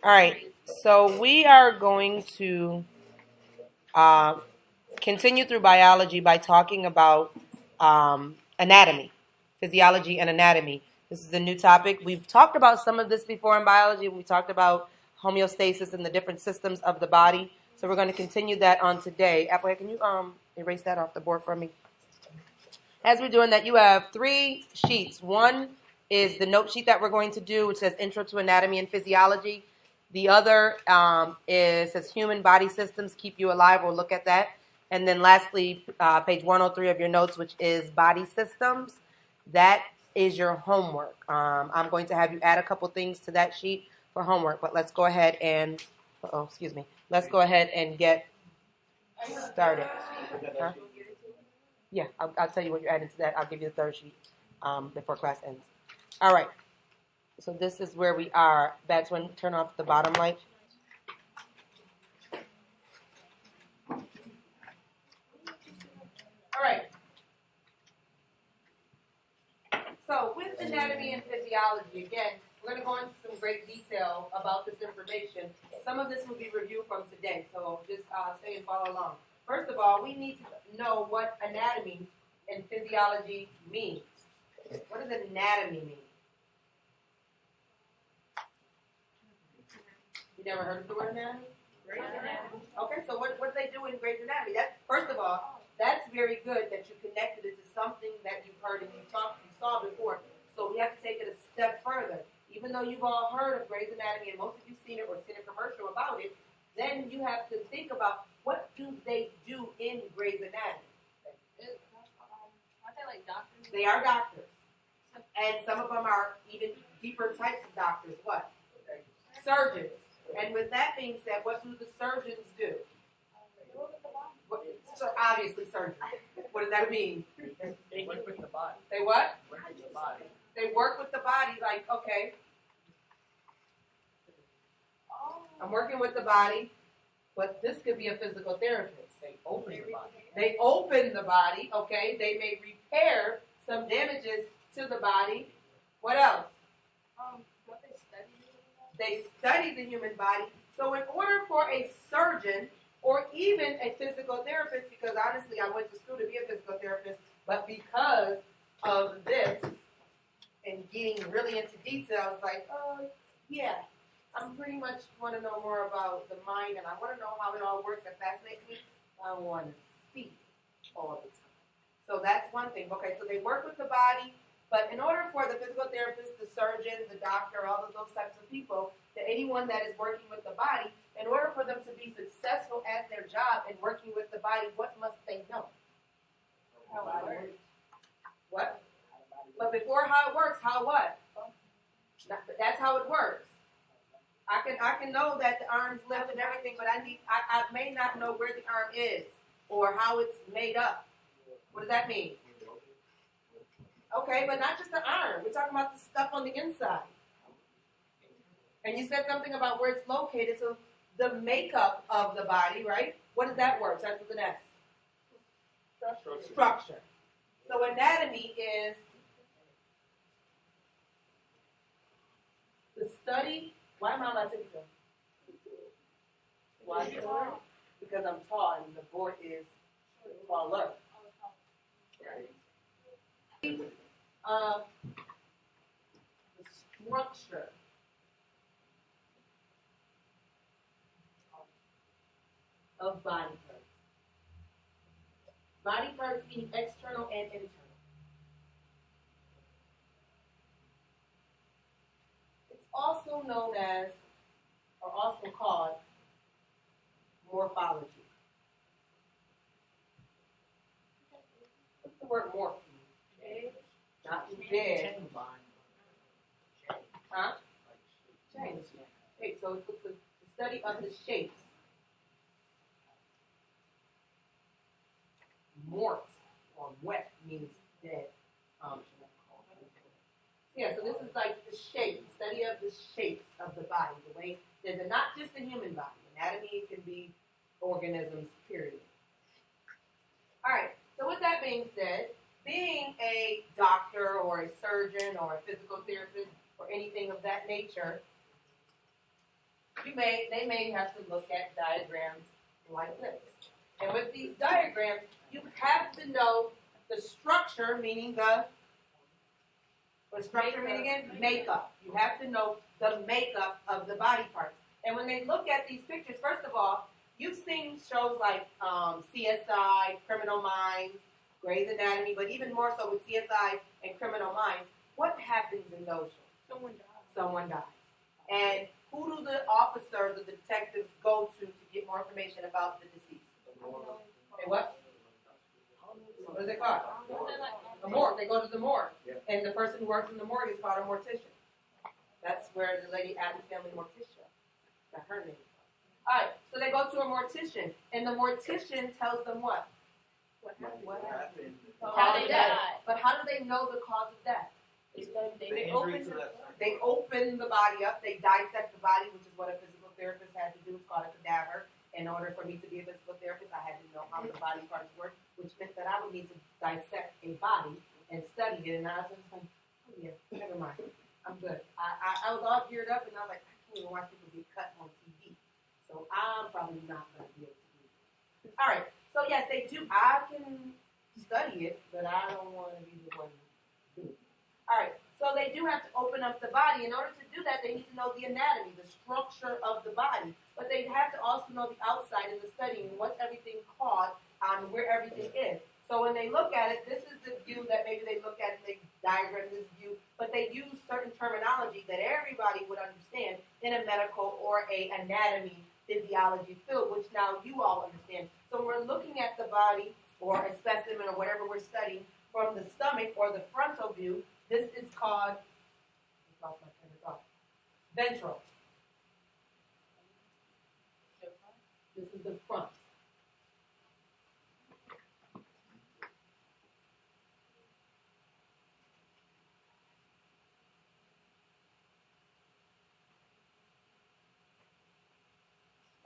All right, so we are going to uh, continue through biology by talking about anatomy, physiology and anatomy. This is a new topic. We've talked about some of this before in biology. We talked about homeostasis and the different systems of the body. So we're going to continue that on today. Applewhite, can you erase that off the board for me? As we're doing that, you have 3 sheets. One is the note sheet that we're going to do, which says Intro to Anatomy and Physiology. The other says Human Body Systems Keep You Alive. We'll look at that. And then lastly, page 103 of your notes, which is Body Systems. That is your homework. I'm going to have you add a couple things to that sheet for homework, but let's go ahead and, let's go ahead and get started. Huh? Yeah, I'll tell you what you're adding to that. I'll give you the 3rd sheet before class ends. All right. So this is where we are. That's when turn off the bottom light. All right. So with anatomy and physiology, again, we're going to go into some great detail about this information. Some of this will be reviewed from today, so just stay and follow along. First of all, we need to know what anatomy and physiology means. What does anatomy mean? You never heard of the word anatomy? Grey's Anatomy. Okay, so what do they do in Grey's Anatomy? First of all, that's very good that you connected it to something that you've heard and you saw before. So we have to take it a step further. Even though you've all heard of Grey's Anatomy and most of you've seen it or seen a commercial about it, then you have to think about what do they do in Grey's Anatomy. Aren't they like doctors? They are doctors. And some of them are even deeper types of doctors. What? Surgeons. And with that being said, what do the surgeons do? So obviously surgery. What does that mean? They work with the body. They what? Work with the body. They work with the body like, okay, I'm working with the body, but this could be a physical therapist. They open the body. They open the body, okay? They may repair some damages to the body. What else? What they study? They study the human body. So in order for a surgeon or even a physical therapist, because honestly I went to school to be a physical therapist, but because of this and getting really into detail, I was like, yeah, I pretty much want to know more about the mind and I want to know how it all works. It fascinates me. I want to see all the time. So that's one thing. Okay, so they work with the body. But in order for the physical therapist, the surgeon, the doctor, all of those types of people, anyone that is working with the body, in order for them to be successful at their job and working with the body, what must they know? How it works. What? But before how it works, how what? That's how it works. I can know that the arm's lift and everything, but I may not know where the arm is or how it's made up. What does that mean? Okay, but not just the arm. We're talking about the stuff on the inside. And you said something about where it's located. So the makeup of the body, right? What does that word? Starts with an S. Structure. So anatomy is the study. Why am I not taking this? Why? Because I'm tall and the board is taller. Right? The structure of body parts. Body parts being external and internal. It's also known as, or also called, morphology. What's the word morph? Not dead. Huh? Change. Okay, so it's the study of the shapes. Mort or wet means dead. Yeah, so this is like the shape, study of the shapes of the body. The way there's not just the human body. Anatomy can be organisms, period. All right, so with that being said, being a doctor or a surgeon or a physical therapist or anything of that nature, they may have to look at diagrams like this. And with these diagrams, you have to know the structure, meaning makeup. You have to know the makeup of the body parts. And when they look at these pictures, first of all, you've seen shows like CSI, Criminal Minds, Grey's Anatomy, but even more so with CSI and Criminal Minds, what happens in those shows? Someone dies. And who do the officers or the detectives go to get more information about the deceased? They what? What is it called? The morgue. They go to the morgue. And the person who works in the morgue is called a mortician. That's where the lady Addams Family Morticia got her name. All right, so they go to a mortician, and the mortician tells them what? What happened? How they died. But how do they know the cause of death? They open the body up. They dissect the body, which is what a physical therapist had to do. It's called a cadaver. In order for me to be a physical therapist, I had to know how the body parts work, which meant that I would need to dissect a body and study it. And I was just like, oh yeah, never mind. I'm good. I was all geared up, and I was like, I can't even watch people get cut on TV. So I'm probably not going to be able to do this. All right. So yes, they do. I can study it, but I don't want to be the one to do it. All right. So they do have to open up the body. In order to do that, they need to know the anatomy, the structure of the body. But they have to also know the outside and the studying, what's everything called, where everything is. So when they look at it, this is the view that maybe they look at and they diagram this view, but they use certain terminology that everybody would understand in a medical or a anatomy physiology field, which now you all understand. So we're looking at the body or a specimen or whatever we're studying from the stomach or the frontal view. This is called ventral. This is the front.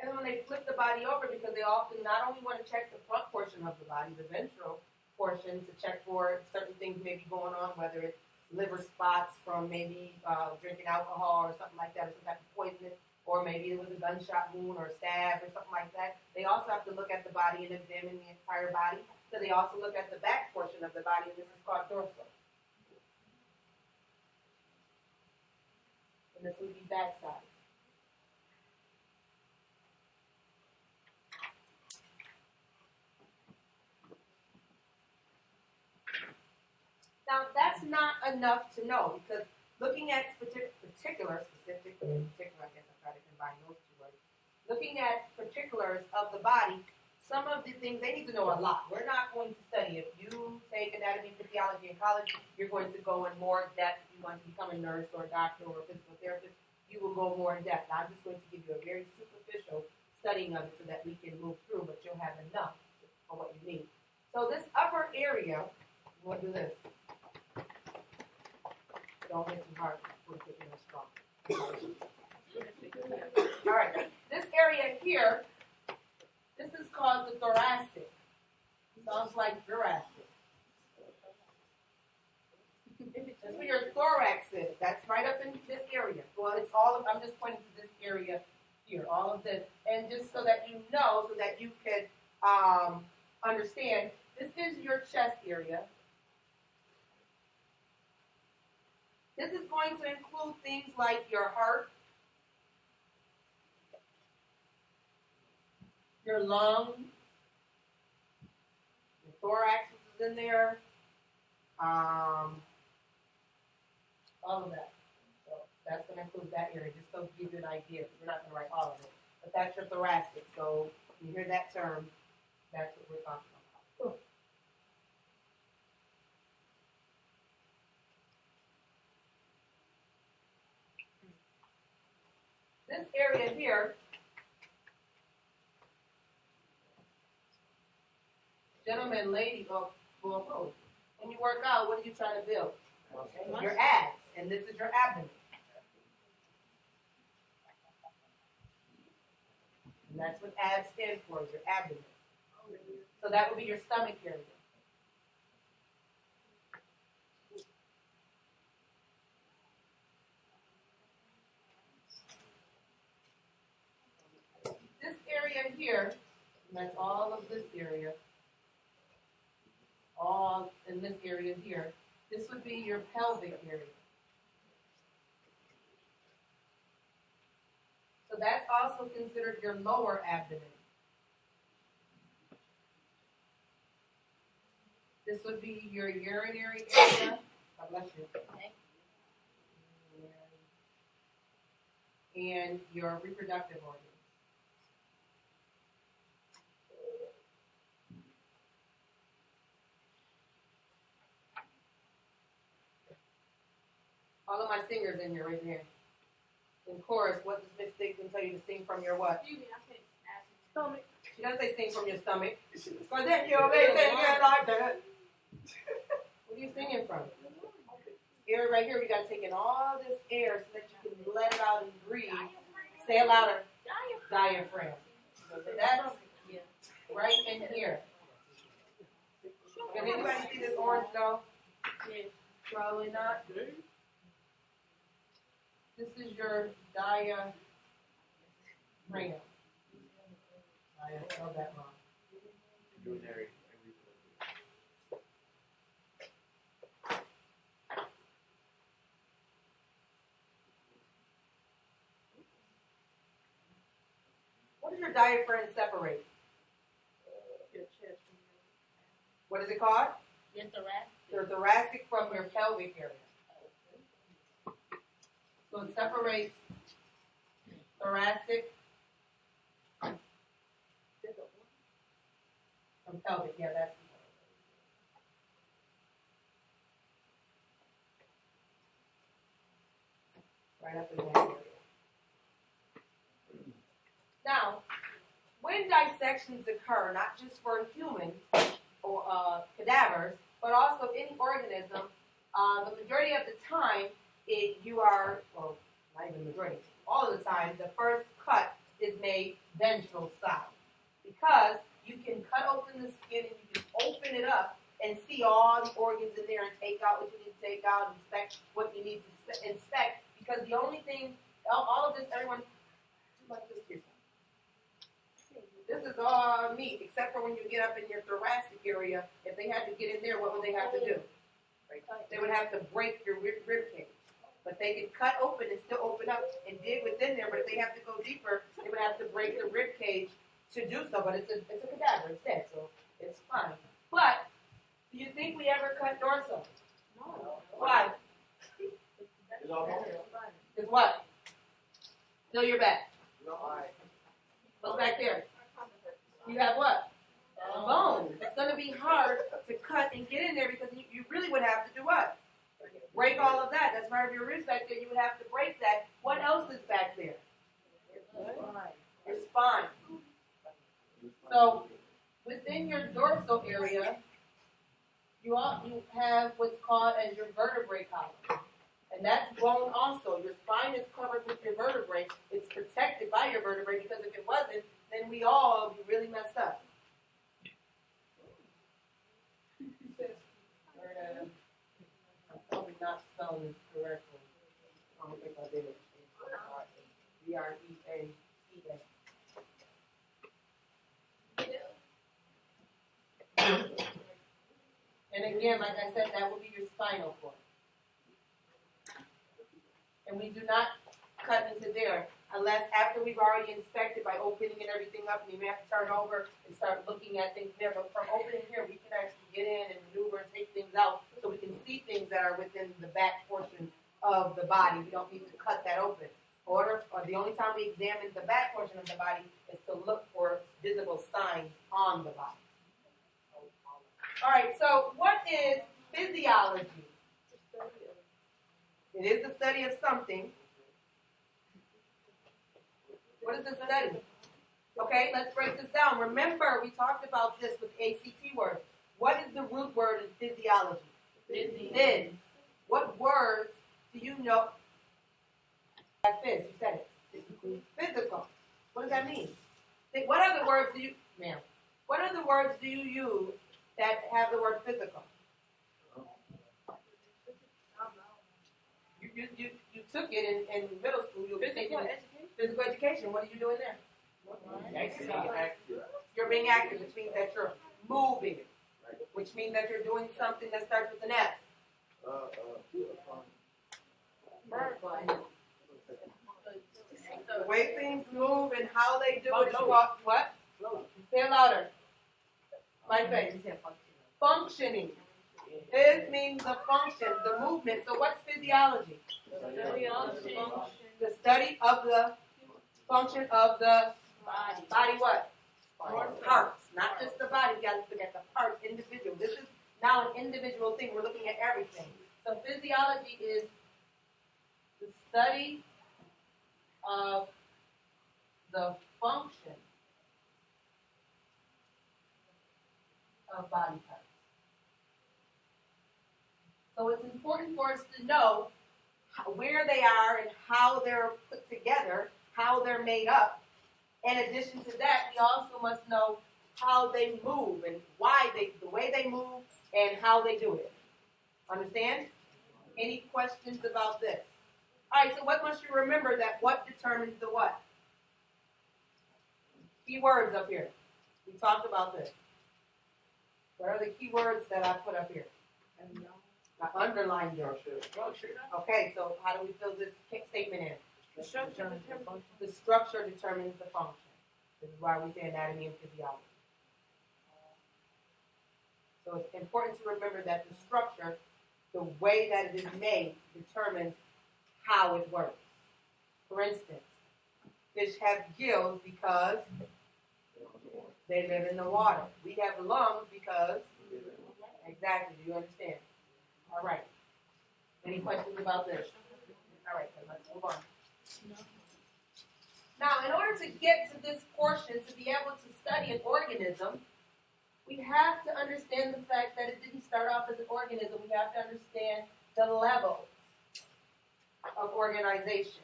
And when they flip the body over, because they often not only want to check the front portion of the body, the ventral portion, to check for certain things maybe going on, whether it's liver spots from maybe drinking alcohol or something like that, or some type of poisoning, or maybe it was a gunshot wound or a stab or something like that. They also have to look at the body and examine the entire body. So they also look at the back portion of the body, and this is called dorsal. And this would be backside. Now, that's not enough to know, because looking at particulars, I guess I try to combine those two words. Looking at particulars of the body, some of the things, they need to know a lot. We're not going to study. If you take anatomy, physiology in college, you're going to go in more depth. If you want to become a nurse or a doctor or a physical therapist, you will go more in depth. I'm just going to give you a very superficial studying of it so that we can move through, but you'll have enough for what you need. So this upper area, we'll do this. Don't hit too hard. We'll get you strong. All right. This area here, this is called the thoracic. Sounds like Jurassic. That's where your thorax is. That's right up in this area. Well, it's all of, I'm just pointing to this area here, all of this. And just so that you know, so that you could understand, this is your chest area. This is going to include things like your heart, your lungs, your thorax is in there, all of that. So that's going to include that area, just so to give you an idea. We're not going to write all of it. But that's your thoracic. So when you hear that term, that's what we're talking about. This area here, gentlemen, ladies, well, when you work out, what are you trying to build? Okay. Your abs, and this is your abdomen. And that's what abs stands for, is your abdomen. So that would be your stomach area. area here, and that's all of this area, all in this area here, this would be your pelvic area. So that's also considered your lower abdomen. This would be your urinary area. God bless you. And your reproductive organs. All of my singers in here, right here. In chorus, what does Miss Dixon tell you to sing from your what? Stomach. She doesn't say sing from your stomach. But then you'll be singing like that. What are you singing from? Air right here, we got to take in all this air so that you can let it out and breathe. Say it louder. Diaphragm. So that's right in here. Can anybody see this orange though? Probably not. This is your diaphragm. I spelled that wrong. Urinary. What does your diaphragm separate? Your chest. What is it called? Your thoracic. Your thoracic from your pelvic area. So it separates thoracic from pelvic. Yeah, that's right up in that area. Now, when dissections occur, not just for humans or cadavers, but also any organism, the majority of the time, you are, well, not even the majority, all of the time, the first cut is made ventral style. Because you can cut open the skin and you can open it up and see all the organs in there and take out what you need to take out, inspect what you need to inspect. Because the only thing, all of this, everyone, like this here. This is all meat, except for when you get up in your thoracic area. If they had to get in there, what would they have to do? They would have to break your rib cage. But they can cut open and still open up and dig within there. But if they have to go deeper, they would have to break the rib cage to do so. But it's a cadaver, it's dead, so it's fine. But do you think we ever cut dorsal? No. Why? It's what? Still your back. What's back there? You have what? Bones. It's going to be hard to cut and get in there because you really would have to do what? Break all of that. That's part of your ribs back there. You would have to break that. What else is back there? Your spine. So within your dorsal area, you have what's called as your vertebrae column. And that's bone also. Your spine is covered with your vertebrae. It's protected by your vertebrae because if it wasn't, then we all be really messed up. I'm probably not spelling this correctly. I don't think I did it. Breaca. And again, like I said, that will be your spinal cord. And we do not cut into there unless after we've already inspected by opening and everything up, and you may have to turn over and start looking at things there. But from opening here, we can actually get in and maneuver and take things out so we can see things that are within the back portion of the body. We don't need to cut that open. Or the only time we examine the back portion of the body is to look for visible signs on the body. All right, so what is physiology? It is the study of something. What is the study? Okay, let's break this down. Remember, we talked about this with ACT words. What is the root word in physiology? Phys. What words do you know? Phys, you said it. Physical. What does that mean? What other words do you, ma'am? What other words do you use that have the word physical? You took it in middle school. You were taking physical education. What are you doing there? You're being active, which means that you're moving, which means that you're doing something that starts with an S. The way things move and how they do it is called what? Say it louder. My face. Functioning. This means the function, the movement. So what's physiology? The study of the function of the body what? Parts. Not just the body. You got to look at the parts, individual. This is now an individual thing. We're looking at everything. So physiology is the study of the function of body parts. So it's important for us to know where they are and how they're put together, how they're made up. In addition to that, we also must know how they move and the way they move and how they do it. Understand? Any questions about this? All right, so what must you remember that what determines the what? Key words up here. We talked about this. What are the key words that I put up here? I underlined them. Okay, so how do we fill this statement in? The structure determines the function. This is why we say anatomy and physiology. So it's important to remember that the structure, the way that it is made, determines how it works. For instance, fish have gills because they live in the water. We have lungs because, exactly, do you understand? All right. Any questions about this? All right, then let's move on. Now, in order to get to this portion, to be able to study an organism, we have to understand the fact that it didn't start off as an organism. We have to understand the levels of organization.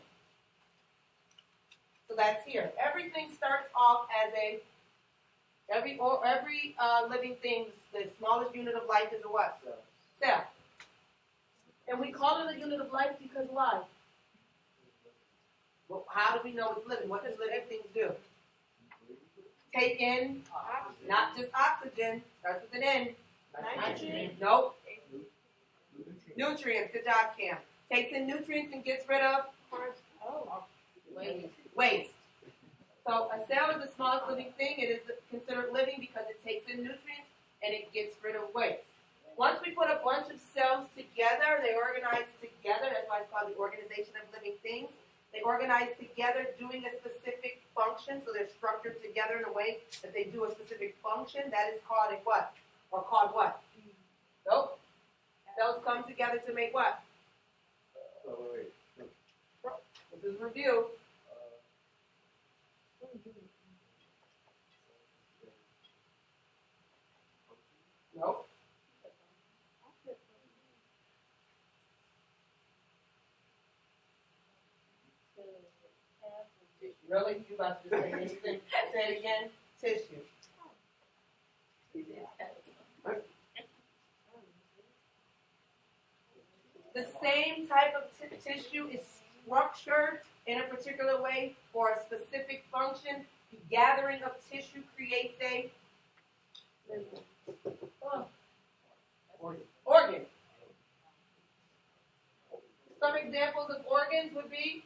So that's here. Everything starts off as every living thing, the smallest unit of life is a what? Cell. And we call it a unit of life because why? Well, how do we know it's living? What does living things do? Take in, not just oxygen, starts with an N. Nitrogen. Nope. Nutrients. Good job, Cam. Takes in nutrients and gets rid of waste. So a cell is the smallest living thing. It is considered living because it takes in nutrients and it gets rid of waste. Once we put a bunch of cells together, they organize together. That's why it's called the organization of living things. They organize together doing a specific function. So they're structured together in a way that they do a specific function. That is called a what? Or called what? Nope. Cells come together to make what? This is review. Nope. Really? You about to say anything? Say it again. Tissue. The same type of tissue is structured in a particular way for a specific function. The gathering of tissue creates a organ. Some examples of organs would be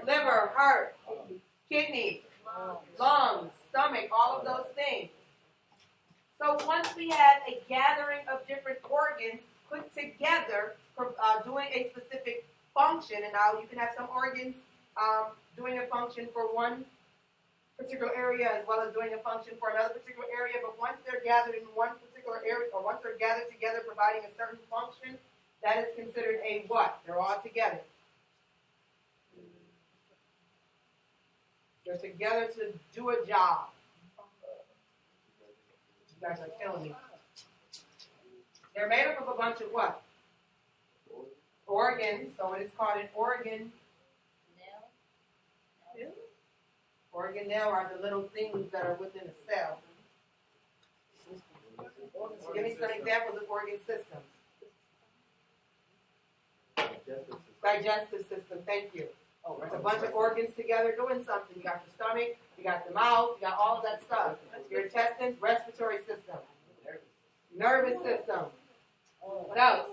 liver, heart, kidney, lungs, stomach, all of those things. So once we have a gathering of different organs put together, doing a specific function, and now you can have some organs doing a function for one particular area as well as doing a function for another particular area, but once they're gathered in one particular area, or once they're gathered together providing a certain function, that is considered a what? They're all together. They're together to do a job. You guys are killing me. They're made up of a bunch of what? Organs. So it is called an organ. Organelle are the little things that are within a cell. Give me some examples of organ systems. Digestive system, thank you. Oh, it's a bunch of organs together doing something. You got your stomach, you got the mouth, you got all of that stuff. Your intestines, respiratory system, nervous system. What else?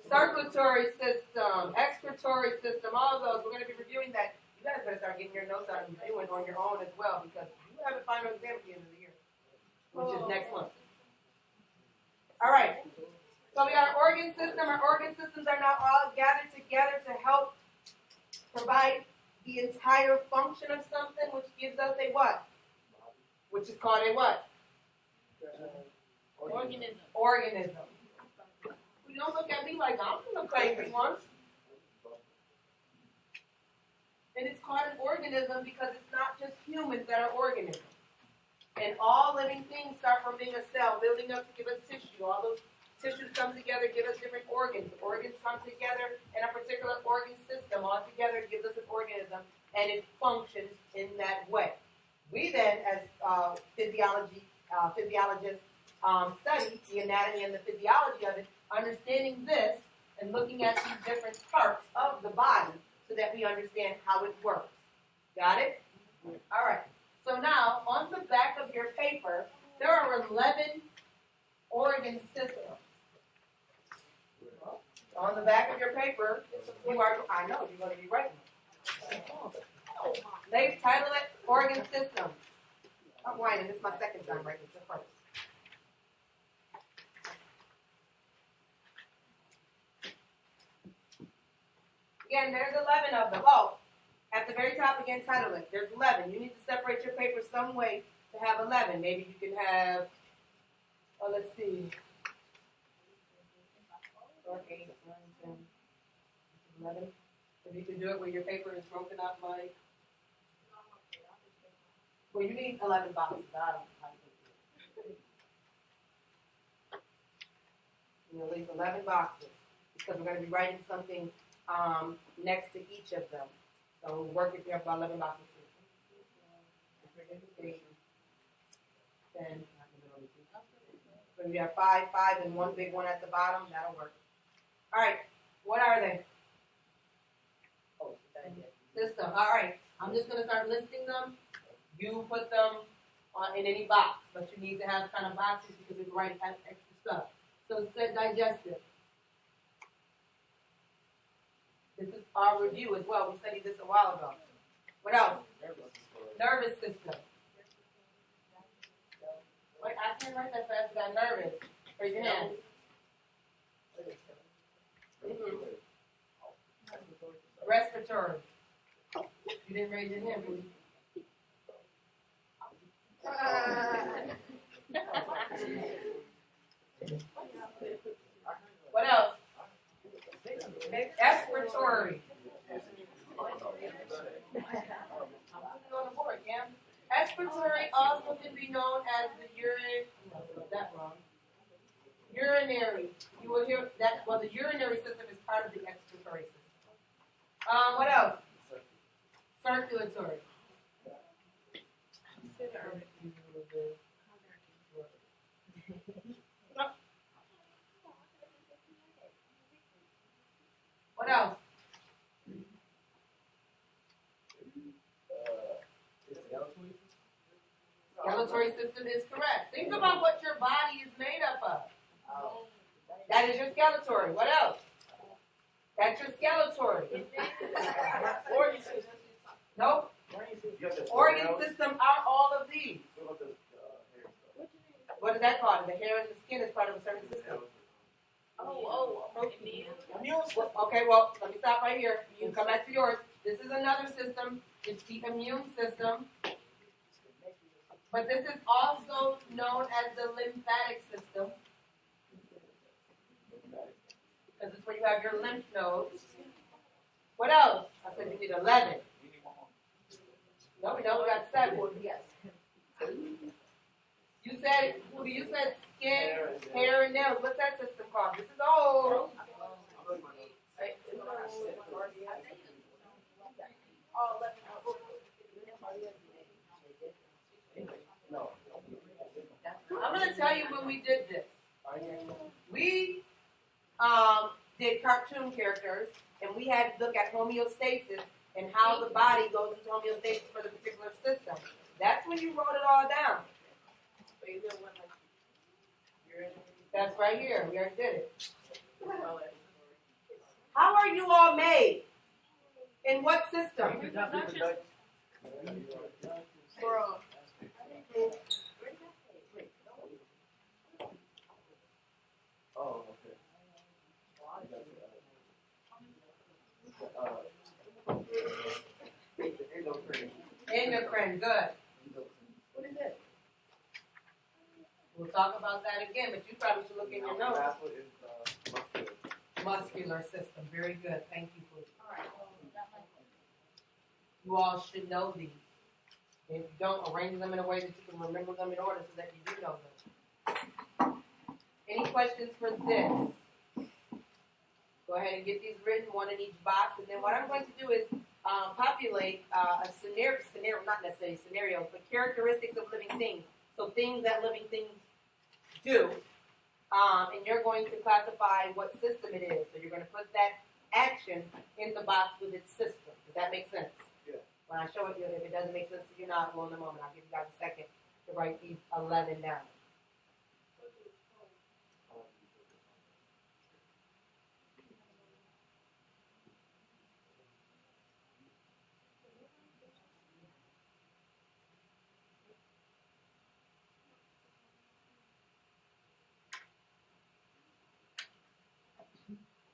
Circulatory system, excretory system, all of those. We're going to be reviewing that. You guys better start getting your notes out and doing on your own as well, because you have a final exam at the end of the year, which is next month. All right. So we got our organ system. Our organ systems are now all gathered together to help provide the entire function of something, which gives us a what? Which is called a what? Organism. Organism. You don't look at me like I'm the crazy one. And it's called an organism because it's not just humans that are organisms. And all living things start from being a cell, building up to give us tissue. All those tissues come together, give us different organs. Organs come together in a particular organ system. All together gives us an organism, and it functions in that way. We then, as physiologists, study the anatomy and the physiology of it, understanding this and looking at these different parts of the body so that we understand how it works. Got it? All right. So now, on the back of your paper, there are 11 organ systems. On the back of your paper, I know, you're going to be writing. They've titled it Organ Systems. I'm writing, this is my second time writing it first. Again, there's 11 of them. Oh, at the very top, again, title it. There's 11. You need to separate your paper some way to have 11. Maybe you can have, let's see. 4, 8, 9, 10, 11. If you can do it where your paper is broken up like, well, you need 11 boxes. I don't know. You know, at least 11 boxes because we're going to be writing something next to each of them. So we'll work if you have about 11 boxes. 8, 10. So you have 5, and one big one at the bottom. That'll work. All right. What are they? System. All right. I'm just going to start listing them. You put them in any box, but you need to have kind of boxes because it writes has extra stuff. So it said digestive. This is our review as well. We studied this a while ago. What else? Nervous system. Wait, I can't write that fast. I got nervous. Raise your hand. Mm-hmm. Respiratory. You didn't raise your hand, please. What else? Expiratory. Expiratory also can be known as the urinary. You will hear that. Well, the urinary system is part of the expiratory system. What else? Circulatory. What else? Skeletal system is correct. Think about what your body is made up of. That is your skeletal. What else? That's your skeletal. Nope. Organ system are all of these. What is that called? The hair and the skin is part of a certain system. Okay, well, let me stop right here. You can come back to yours. This is another system. It's the immune system. But this is also known as the lymphatic system. Because it's where you have your lymph nodes. What else? I said you need 11. No, we don't. We got 7. Yes. You said skin, hair, and nails. What's that system called? This is old. I'm going to tell you when we did this. We did cartoon characters, and we had to look at homeostasis and how the body goes into homeostasis for the particular system. That's when you wrote it all down. That's right here. We already did it. How are you all made? In what system? Oh, okay. Endocrine, good. What is it? We'll talk about that again, but you probably should look in your notes. That's what is Muscular system. Very good. Thank you, Pooh. You all should know these. If you don't, arrange them in a way that you can remember them in order so that you do know them. Any questions for this? Go ahead and get these written, one in each box. And then what I'm going to do is populate a scenario, not necessarily scenarios, but characteristics of living things. So things that living things do. And you're going to classify what system it is. So you're going to put that action in the box with its system. Does that make sense? Yeah. When I show it to you, if it doesn't make sense to you now, well, in a moment, I'll give you guys a second to write these 11 down.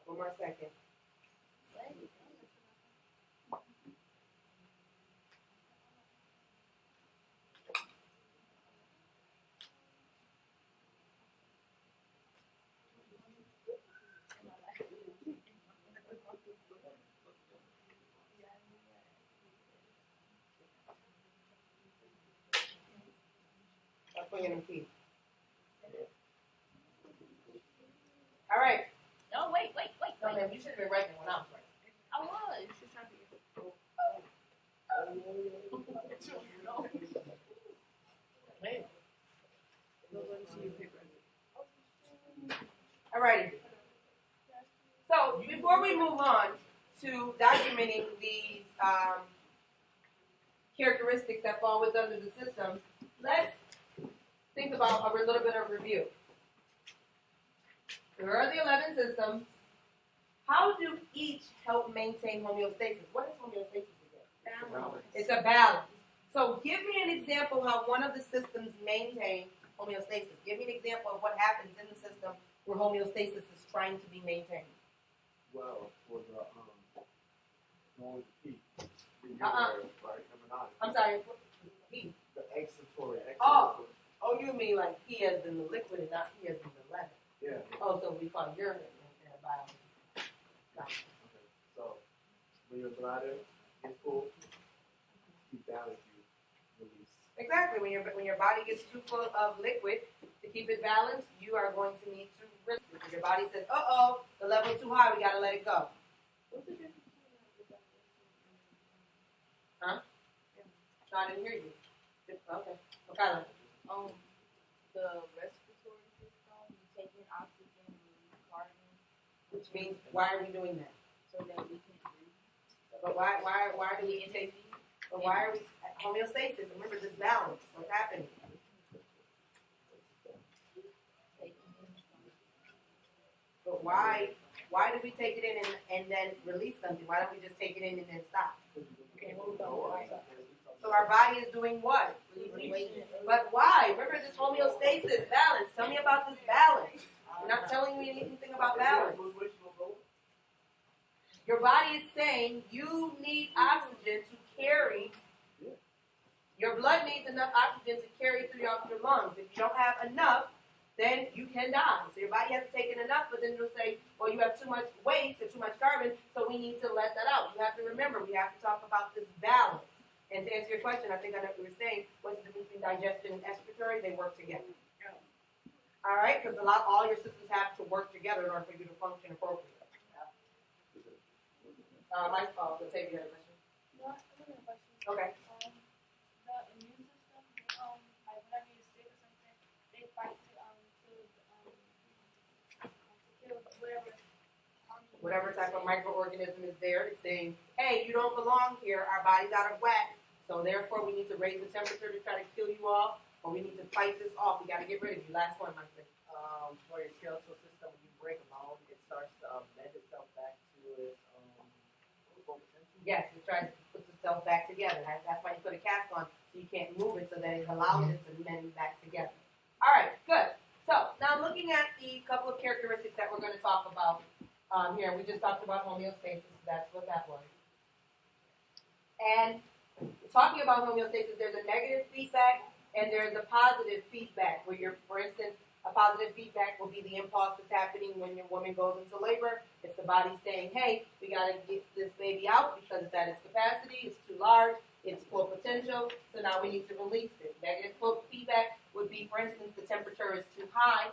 One more second. I'll put in them keys. All right. No, wait. No, ma'am, you should have been writing when I was writing. I was. She's trying to All righty. So before we move on to documenting these characteristics that fall within the systems, let's think about a little bit of review. There are the 11 systems. How do each help maintain homeostasis? What is homeostasis again? Balance. It's a balance. So give me an example how one of the systems maintain homeostasis. Give me an example of what happens in the system where homeostasis is trying to be maintained. Well, for the going to pee. Uh-uh. Right, number 9. I'm sorry. P. The excitatory. Oh, you mean like P as in the liquid and not P as in the letter? Yeah. Oh, so we call urine in biology. Gotcha. Okay. So when your bladder is full, you balance, you release. Exactly. When your body gets too full of liquid, to keep it balanced, you are going to need to release it. If your body says, "Uh-oh, the level's too high, we got to let it go." Huh? No, I didn't hear you. Okay. Okay. the respiratory system, we take in oxygen, we release carbon. Which means, why are we doing that? So that we can breathe. But why do we take? But why are we homeostasis? Remember this balance. What's happening? But why do we take it in and then release something? Why don't we just take it in and then stop? So our body is doing what? But why? Remember this homeostasis, balance. Tell me about this balance. You're not telling me anything about balance. Your body is saying you need oxygen to carry. Your blood needs enough oxygen to carry throughout your lungs. If you don't have enough, then you can die. So your body has taken enough, but then it'll say, well, you have too much waste or too much carbon, so we need to let that out. You have to remember, we have to talk about this balance. And to answer your question, I think I know what you were saying, what's the difference between digestion and excretory? They work together. All right? Because all your systems have to work together in order for you to function appropriately. My fault. Let's take the other question. No, I have a question. Okay. The immune system, like whenever you're sick or something, they fight to kill whatever whatever type of microorganism is there. It's saying, hey, you don't belong here. Our body's out of whack. So therefore, we need to raise the temperature to try to kill you off, or we need to fight this off. We got to get rid of you. Last one, my friend. For your skeletal system, when you break a bone, it starts to bend itself back to its full potential. Yes, it tries to put itself back together. That's why you put a cast on, so you can't move it, so that it allows it to mend back together. All right, good. So now looking at the couple of characteristics that we're going to talk about here. We just talked about homeostasis. That's what that was. And talking about homeostasis, there's a negative feedback and there's a positive feedback where you're, for instance, a positive feedback will be the impulse that's happening when your woman goes into labor. It's the body saying, hey, we got to get this baby out because it's at its capacity, it's too large, it's full potential, so now we need to release it. Negative feedback would be, for instance, the temperature is too high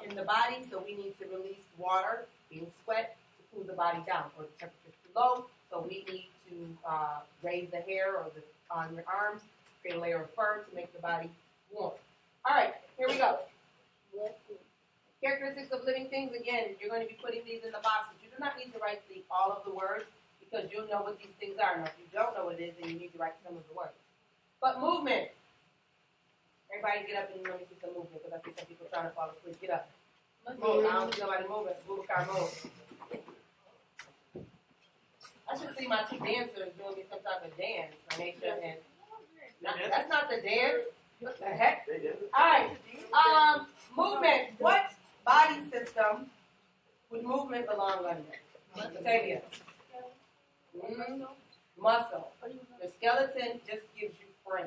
in the body, so we need to release water, being sweat, to cool the body down. Or the temperature is too low, so we need to raise the hair or on your arms, create a layer of fur to make the body warm. All right, here we go. Characteristics of living things, again, you're going to be putting these in the boxes. You do not need to write all of the words because you'll know what these things are. Now, if you don't know what it is, then you need to write some of the words. But movement. Everybody get up and let me see some movement because I see some people trying to fall asleep. Get up. Move. I don't see nobody moving. Move, car, move. I should see my two dancers doing me some type of dance. Nature and that's not the dance. What the heck? All right. Movement. What body system would movement belong under? Batavia. Muscle. The skeleton just gives you frame.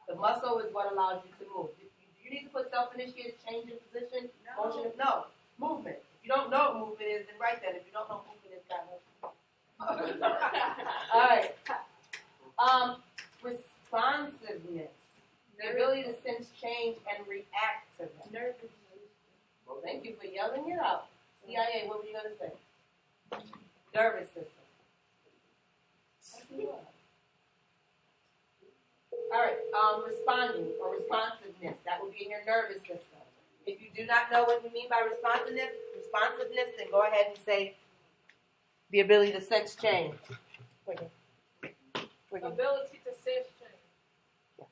The muscle is what allows you to move. Do you need to put self-initiated change in position? Motion? No. Movement. If you don't know what movement is, then write that. If you don't know what movement is, that motion. All right. Responsiveness. The ability to sense change and react to them. Nervous. Well, thank you for yelling it out. CIA, what were you going to say? Nervous system. All right, responding or responsiveness. That would be in your nervous system. If you do not know what we mean by responsiveness, then go ahead and say the ability to sense change. Quicken. Ability to sense change. Yes.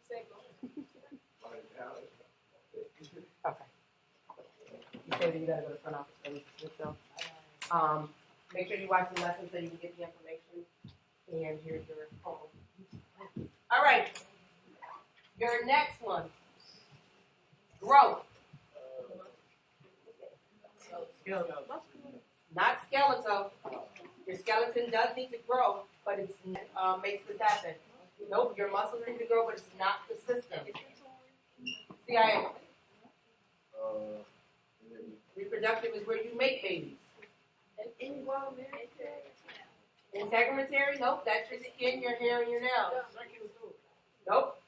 Say go. Okay. You say that you got to go to the front office for this, so. Make sure you watch the lesson so you can get the information. And here's your home. All right. Your next one. Growth. Not skeletal. Your skeleton does need to grow, but it makes this happen. Nope, your muscles need to grow, but it's not the system. CIA. Reproductive is where you make babies. Integumentary? Nope, that's your skin, your hair, and your nails. Nope.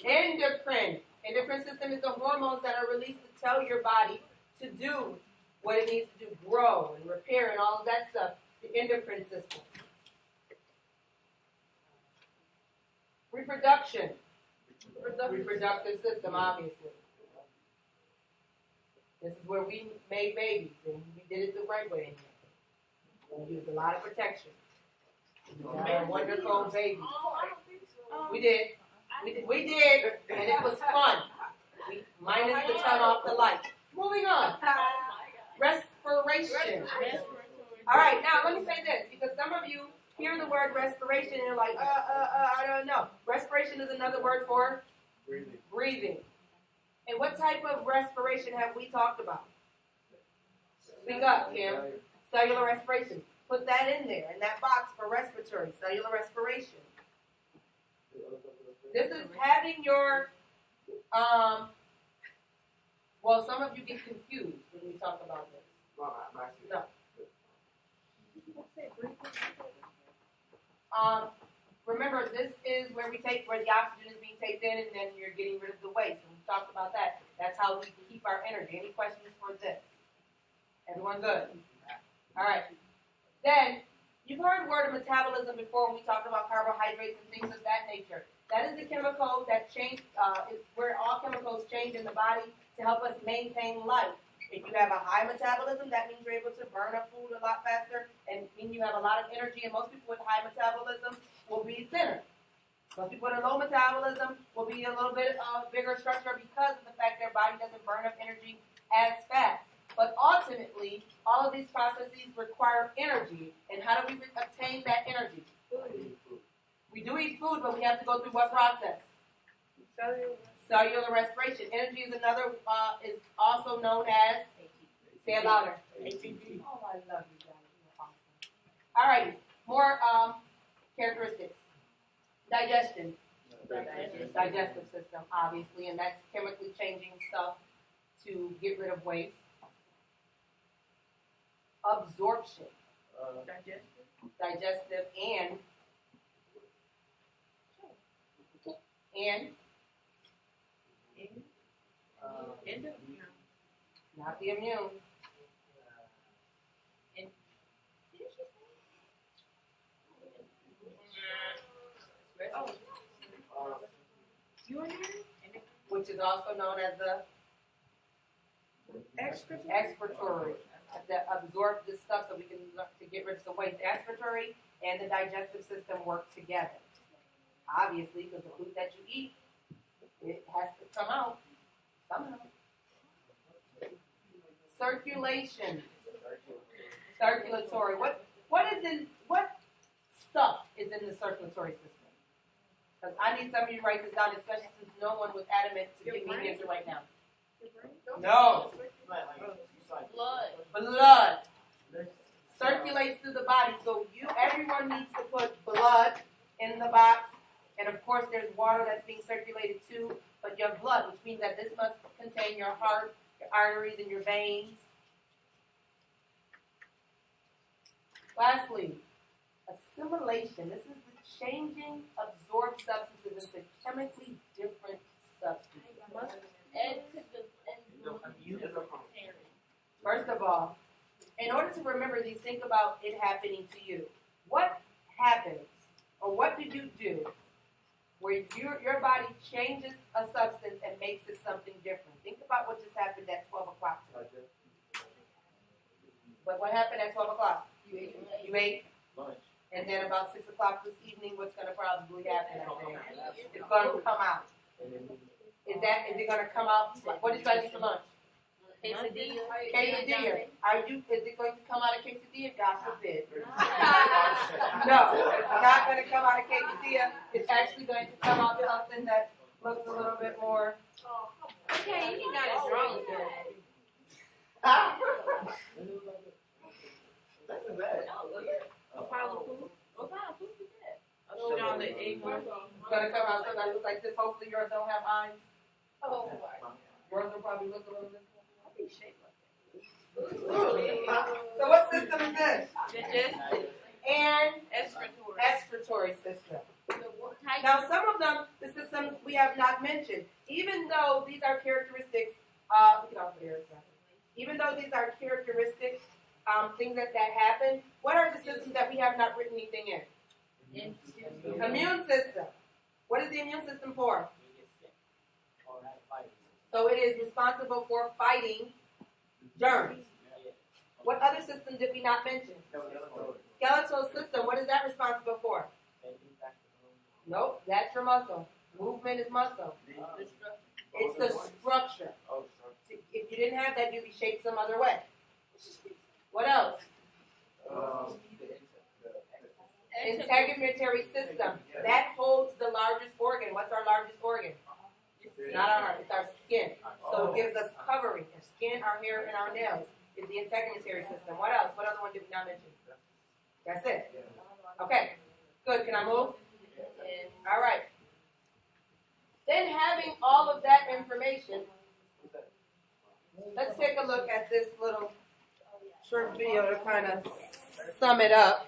Endocrine. Endocrine system is the hormones that are released to tell your body to do what it needs to do, grow and repair and all of that stuff. The endocrine system. Reproduction. Reproductive system, obviously. This is where we made babies, and we did it the right way in here. We used a lot of protection. We had a wonderful baby. We did, and it was fun. Minus the turn off the lights. Moving on. Respiration. All right, now let me say this, because some of you hear the word respiration and you're like, I don't know. Respiration is another word for breathing. And what type of respiration have we talked about? Speak up, Kim. Cellular respiration. Put that in there, in that box for respiratory, cellular respiration. This is having your, well, some of you get confused when we talk about this. No. Remember, this is where the oxygen is being taken in, and then you're getting rid of the waste. And we talked about that. That's how we keep our energy. Any questions for this? Everyone good? All right. Then, you've heard the word of metabolism before when we talked about carbohydrates and things of that nature. That is the chemical that change, where all chemicals change in the body to help us maintain life. If you have a high metabolism, that means you're able to burn up food a lot faster and mean you have a lot of energy. And most people with high metabolism will be thinner. Most people with a low metabolism will be a little bit bigger structure because of the fact their body doesn't burn up energy as fast. But ultimately, all of these processes require energy. And how do we obtain that energy? We do eat food, but we have to go through what process? Cellular respiration. Energy is another, is also known as, say it louder. ATP. Oh, I love you guys. You're awesome. All right, more characteristics. Digestion. Digestive system, obviously, and that's chemically changing stuff to get rid of waste. Absorption. Digestive and not the immune. Which is also known as the excretory. That absorb this stuff so we can to get rid of some waste. Excretory and the digestive system work together. Obviously, because the food that you eat, it has to come out somehow. Circulation. Circulatory. What stuff is in the circulatory system? Because I need somebody to write this down, especially since no one was adamant to give me an answer right now. No. Blood circulates through the body, so everyone needs to put blood in the box, and of course there's water that's being circulated too, but your blood, which means that this must contain your heart, your arteries, and your veins. Lastly, assimilation. This is the changing absorbed substances into chemically different substances. First of all, in order to remember these, think about it happening to you. What happens, or what did you do, where your body changes a substance and makes it something different? Think about what just happened at 12 o'clock today. But what happened at 12 o'clock? You ate lunch. And then about 6 o'clock this evening, what's going to probably happen? It's going to come out. Is it going to come out? What did you guys eat for lunch? Quesadilla. Quesadilla. Is it going to come out of quesadilla? God forbid. No, it's not going to come out of quesadilla. It's actually going to come out something that looks a little bit more. Okay, you're not as wrong as that. That's bad. A pile of food? What kind of food is that? It's On the egg white. It's going to come out something that looks like this. Hopefully yours don't have eyes. Oh, my. Yours will probably look a little bit. I'll be shaped like So what system is this? Digestive. And Excretory. excretory system. Now, some of them, the systems we have not mentioned, even though these are characteristics, even though these are characteristics, things that happen, what are the systems that we have not written anything in? Immune system. What is the immune system for? So it is responsible for fighting germs. What other system did we not mention? Skeletal system. What is that responsible for? Nope, that's your muscle. Movement is muscle. It's the structure. If you didn't have that, you'd be shaped some other way. What else? Integumentary system. That holds the largest organ. What's our largest organ? It's not our heart, it's our skin. So it gives us covering. Our skin, our hair, and our nails is the integumentary system. What else? What other one did we not mention? That's it. Okay. Good. Can I move? All right. Then having all of that information, let's take a look at this little short video to kind of sum it up.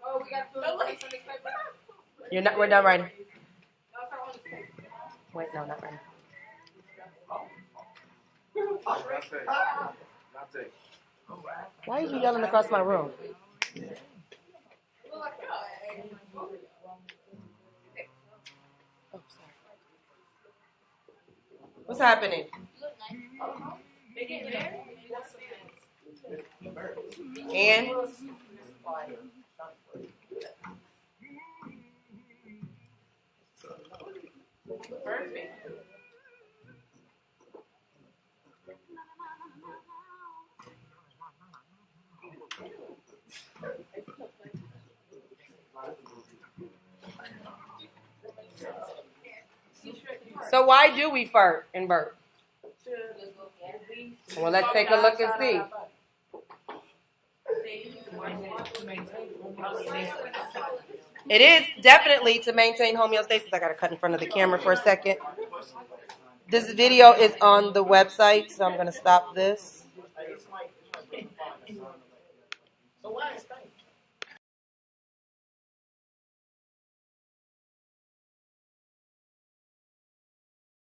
Oh, we got to. We're done writing. Wait, no, not right now. Why are you yelling across my room? Oh, sorry. What's happening? They get married? And Perfect. so why do we fart and burp? Well, let's take a look and see. It is definitely to maintain homeostasis. I got to cut in front of the camera for a second. This video is on the website, so I'm going to stop this. So why is that?